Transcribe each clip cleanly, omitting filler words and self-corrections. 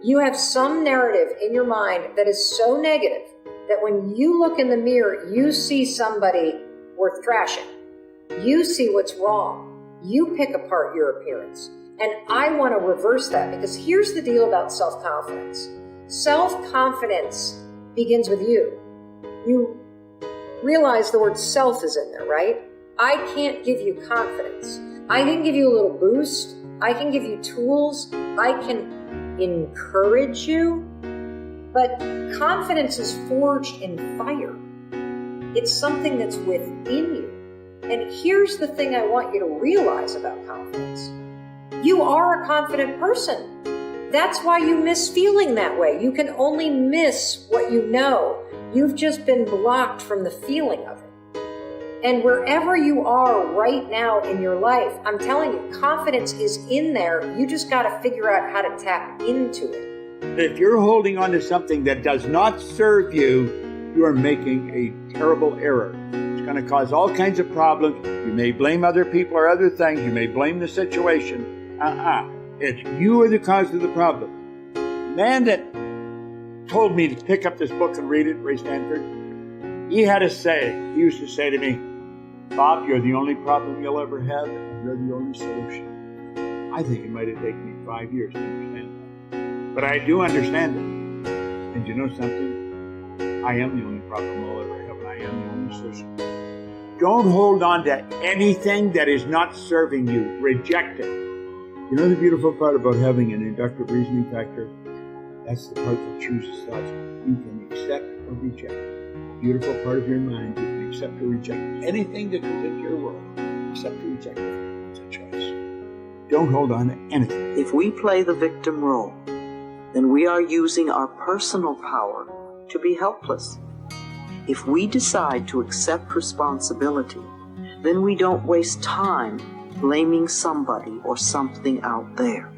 You have some narrative in your mind that is so negative that when you look in the mirror, you see somebody worth trashing. You see what's wrong. You pick apart your appearance. And I want to reverse that, because here's the deal about self-confidence. Self-confidence begins with you. You realize the word self is in there, right? I can't give you confidence. I can give you a little boost. I can give you tools. I can encourage you. But confidence is forged in fire. It's something that's within you. And here's the thing I want you to realize about confidence. You are a confident person. That's why you miss feeling that way. You can only miss what you know. You've just been blocked from the feeling of it. And wherever you are right now in your life, I'm telling you, confidence is in there. You just got to figure out how to tap into it. If you're holding on to something that does not serve you, you are making a terrible error. It's going to cause all kinds of problems. You may blame other people or other things. You may blame the situation. It's you are the cause of the problem. The man that told me to pick up this book and read it, Ray Stanford, he had a saying. He used to say to me, Bob, you're the only problem you'll ever have, and you're the only solution. I think it might have taken me 5 years to understand that. But I do understand it. And you know something? I am the only problem I'll ever have, and I am the only solution. Don't hold on to anything that is not serving you. Reject it. You know the beautiful part about having an inductive reasoning factor? That's the part that chooses thoughts. You can accept or reject. The beautiful part of your mind, you can accept or reject anything that comes into your world. Accept or reject it. It's a choice. Don't hold on to anything. If we play the victim role, then we are using our personal power to be helpless. If we decide to accept responsibility, then we don't waste time blaming somebody or something out there.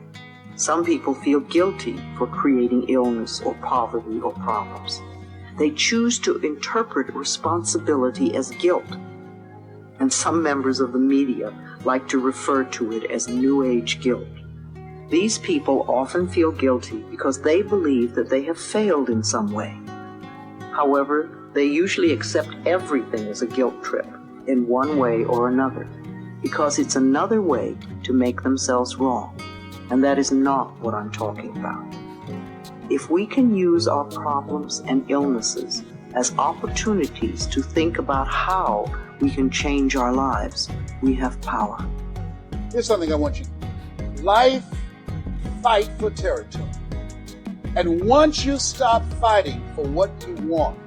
Some people feel guilty for creating illness or poverty or problems. They choose to interpret responsibility as guilt. And some members of the media like to refer to it as New Age guilt. These people often feel guilty because they believe that they have failed in some way. However, they usually accept everything as a guilt trip in one way or another, because it's another way to make themselves wrong. And that is not what I'm talking about. If we can use our problems and illnesses as opportunities to think about how we can change our lives, we have power. Here's something I want you to do. Life, fight for territory. And once you stop fighting for what you want,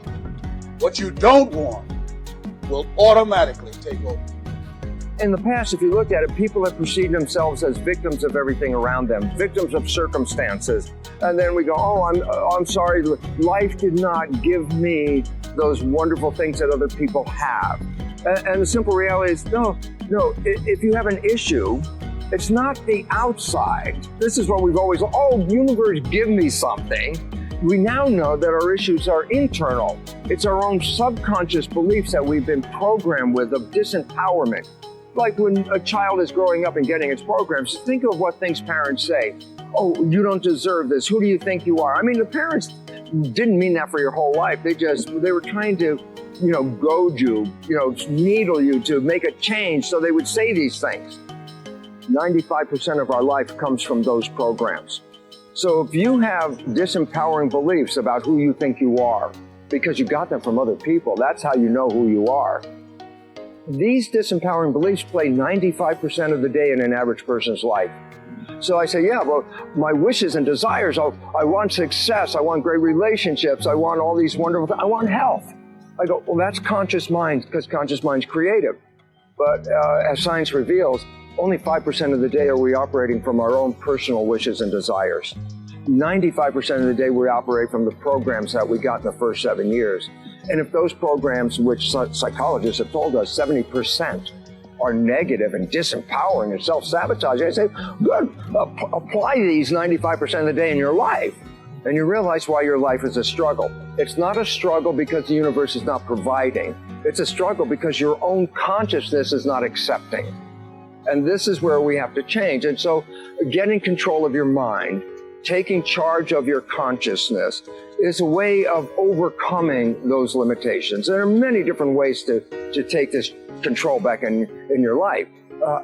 what you don't want will automatically take over. In the past, if you looked at it, people have perceived themselves as victims of everything around them, victims of circumstances. And then we go, I'm sorry, life did not give me those wonderful things that other people have. And the simple reality is, no, if you have an issue, it's not the outside. This is what we've always, universe, give me something. We now know that our issues are internal. It's our own subconscious beliefs that we've been programmed with of disempowerment. Like when a child is growing up and getting its programs, think of what things parents say. Oh, you don't deserve this. Who do you think you are? I mean, the parents didn't mean that for your whole life. They were trying to, goad you, needle you to make a change. So they would say these things. 95% of our life comes from those programs. So if you have disempowering beliefs about who you think you are, because you got them from other people, that's how you know who you are. These disempowering beliefs play 95% of the day in an average person's life. So I say, my wishes and desires, I want success, I want great relationships, I want all these wonderful things, I want health. I go, that's conscious mind, because conscious mind's creative. But as science reveals, only 5% of the day are we operating from our own personal wishes and desires. 95% of the day we operate from the programs that we got in the first 7 years. And if those programs, which psychologists have told us 70% are negative and disempowering and self-sabotaging, I say, good, apply these 95% of the day in your life. And you realize why your life is a struggle. It's not a struggle because the universe is not providing. It's a struggle because your own consciousness is not accepting. And this is where we have to change. And so get in control of your mind. taking charge of your consciousness is a way of overcoming those limitations. There are many different ways to take this control back in your life.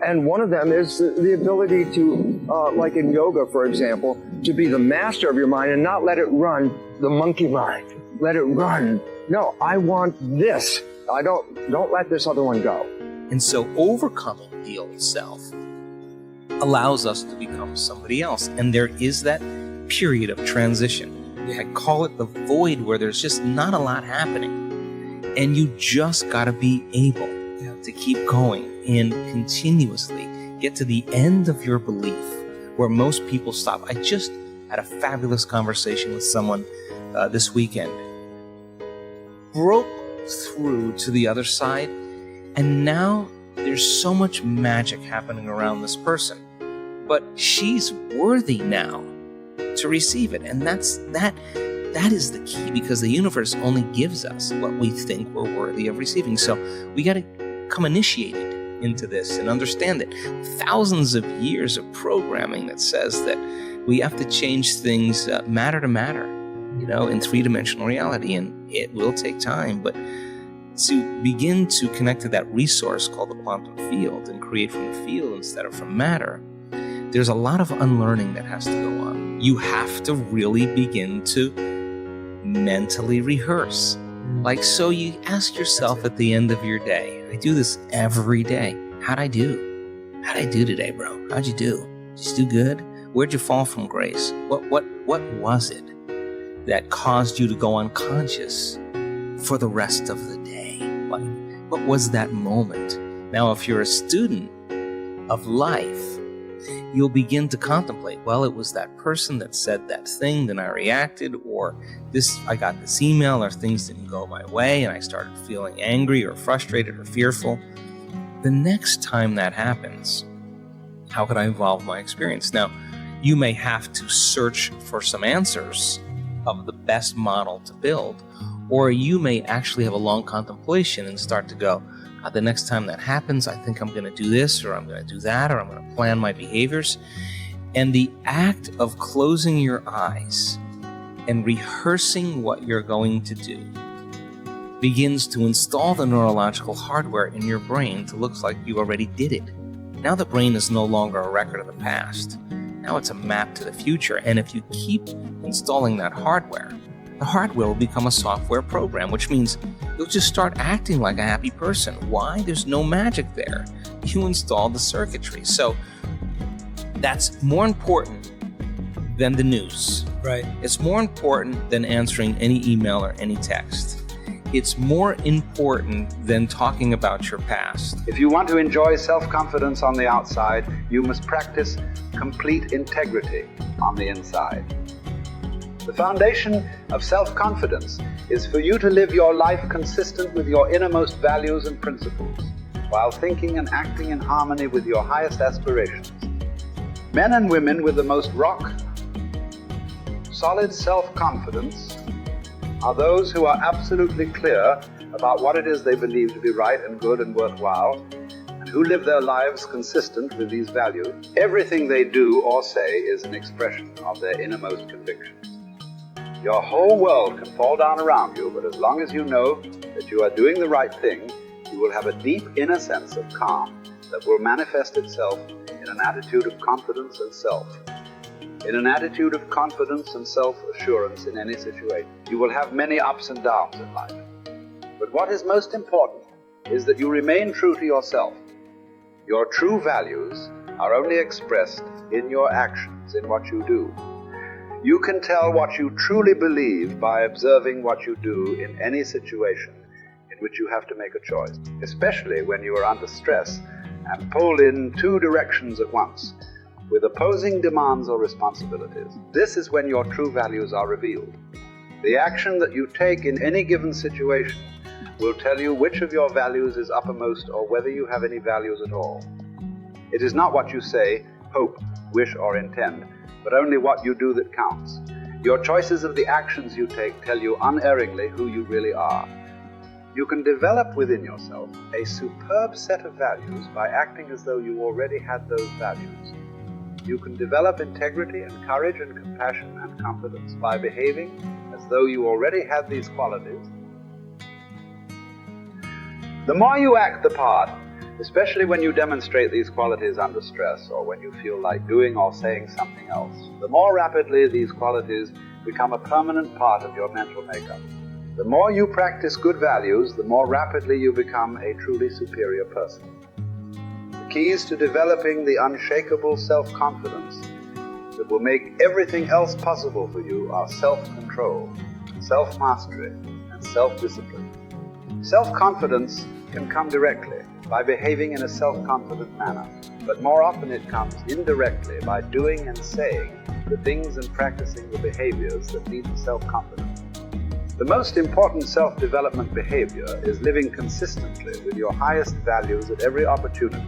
And one of them is the ability to, like in yoga, for example, to be the master of your mind and not let it run the monkey mind. Let it run. No, I want this. Don't let this other one go. And so overcoming the old self allows us to become somebody else. And there is that period of transition. I call it the void, where there's just not a lot happening. And you just got to be able to keep going and continuously get to the end of your belief, where most people stop. I just had a fabulous conversation with someone this weekend. Broke through to the other side, and now there's so much magic happening around this person. But she's worthy now to receive it. And that is the key, because the universe only gives us what we think we're worthy of receiving. So we got to come initiated into this and understand that thousands of years of programming that says that we have to change things matter to matter, in three-dimensional reality. And it will take time, but to begin to connect to that resource called the quantum field and create from the field instead of from matter, there's a lot of unlearning that has to go on. You have to really begin to mentally rehearse. Like, so you ask yourself at the end of your day, I do this every day. How'd I do? How'd I do today, bro? How'd you do? Did you do good? Where'd you fall from grace? What was it that caused you to go unconscious for the rest of the day? What was that moment? Now, if you're a student of life, you'll begin to contemplate, well, it was that person that said that thing, then I reacted, or I got this email, or things didn't go my way, and I started feeling angry or frustrated or fearful. The next time that happens, how could I evolve my experience? Now, you may have to search for some answers of the best model to build, or you may actually have a long contemplation and start to go, the next time that happens, I think I'm going to do this, or I'm going to do that, or I'm going to plan my behaviors. And the act of closing your eyes and rehearsing what you're going to do begins to install the neurological hardware in your brain to look like you already did it. Now the brain is no longer a record of the past. Now it's a map to the future. And if you keep installing that hardware, the hardware will become a software program, which means you'll just start acting like a happy person. Why? There's no magic there. You installed the circuitry. So that's more important than the news. Right. It's more important than answering any email or any text. It's more important than talking about your past. If you want to enjoy self-confidence on the outside, you must practice complete integrity on the inside. The foundation of self-confidence is for you to live your life consistent with your innermost values and principles, while thinking and acting in harmony with your highest aspirations. Men and women with the most solid self-confidence are those who are absolutely clear about what it is they believe to be right and good and worthwhile, and who live their lives consistent with these values. Everything they do or say is an expression of their innermost convictions. Your whole world can fall down around you, but as long as you know that you are doing the right thing, you will have a deep inner sense of calm that will manifest itself in an attitude of confidence and self-assurance in any situation. You will have many ups and downs in life. But what is most important is that you remain true to yourself. Your true values are only expressed in your actions, in what you do. You can tell what you truly believe by observing what you do in any situation in which you have to make a choice, especially when you are under stress and pulled in two directions at once, with opposing demands or responsibilities. This is when your true values are revealed. The action that you take in any given situation will tell you which of your values is uppermost or whether you have any values at all. It is not what you say, hope, wish, or intend, but only what you do that counts. Your choices of the actions you take tell you unerringly who you really are. You can develop within yourself a superb set of values by acting as though you already had those values. you can develop integrity and courage and compassion and confidence by behaving as though you already had these qualities. The more you act the part, especially when you demonstrate these qualities under stress or when you feel like doing or saying something else, the more rapidly these qualities become a permanent part of your mental makeup. The more you practice good values, the more rapidly you become a truly superior person. The keys to developing the unshakable self-confidence that will make everything else possible for you are self-control, self-mastery, and self-discipline. Self-confidence can come directly by behaving in a self-confident manner, but more often it comes indirectly by doing and saying the things and practicing the behaviors that lead to self-confidence. The most important self-development behavior is living consistently with your highest values at every opportunity.